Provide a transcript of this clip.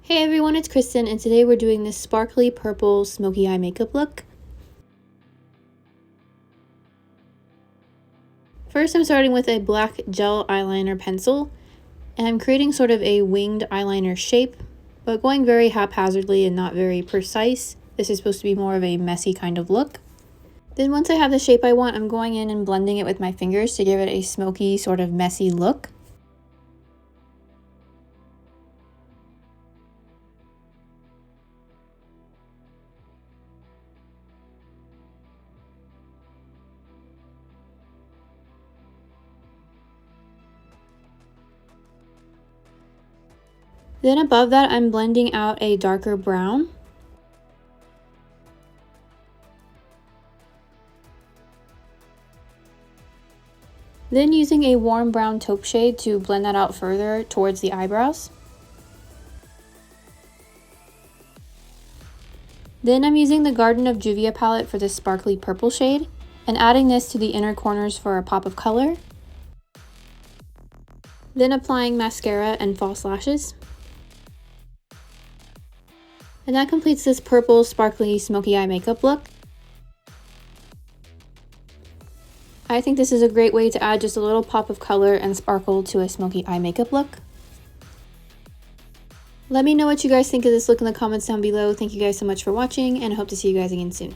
Hey everyone, it's Kristen, and today we're doing this sparkly purple smoky eye makeup look. First, I'm starting with a black gel eyeliner pencil, and I'm creating sort of a winged eyeliner shape, but going very haphazardly and not very precise. This is supposed to be more of a messy kind of look. Then once I have the shape I want, I'm going in and blending it with my fingers to give it a smoky, sort of messy look. Then above that, I'm blending out a darker brown. Then using a warm brown taupe shade to blend that out further towards the eyebrows. Then I'm using the Garden of Juvia palette for this sparkly purple shade and adding this to the inner corners for a pop of color. Then applying mascara and false lashes. And that completes this purple sparkly smoky eye makeup look. I think this is a great way to add just a little pop of color and sparkle to a smoky eye makeup look. Let me know what you guys think of this look in the comments down below. Thank you guys so much for watching, and I hope to see you guys again soon.